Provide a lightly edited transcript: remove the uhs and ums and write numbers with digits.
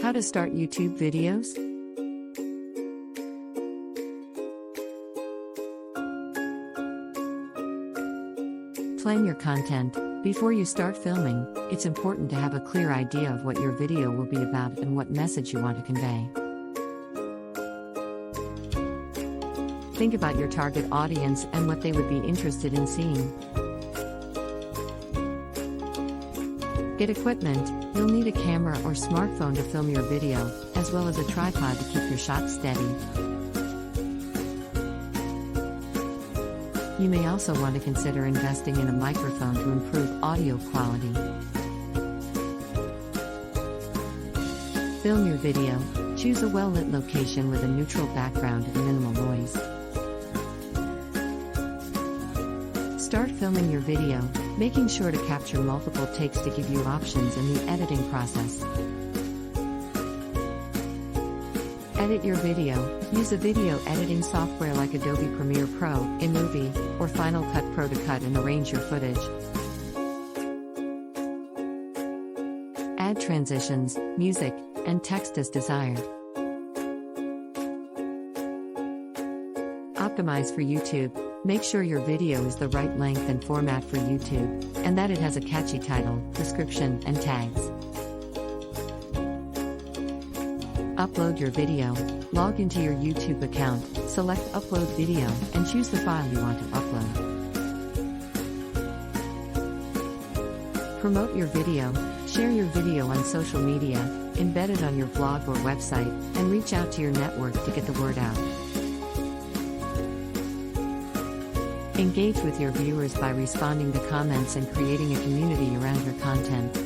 How to start YouTube videos? Plan your content. Before you start filming, it's important to have a clear idea of what your video will be about and what message you want to convey. Think about your target audience and what they would be interested in seeing. Get equipment. You'll need a camera or smartphone to film your video, as well as a tripod to keep your shots steady. You may also want to consider investing in a microphone to improve audio quality. Film your video. Choose a well-lit location with a neutral background and minimal noise. Start filming your video, making sure to capture multiple takes to give you options in the editing process. Edit your video. Use a video editing software like Adobe Premiere Pro, iMovie, or Final Cut Pro to cut and arrange your footage. Add transitions, music, and text as desired. Optimize for YouTube. Make sure your video is the right length and format for YouTube, and that it has a catchy title, description, and tags. Upload your video. Log into your YouTube account, select Upload Video, and choose the file you want to upload. Promote your video. Share your video on social media, embed it on your blog or website, and reach out to your network to get the word out. Engage with your viewers by responding to comments and creating a community around your content.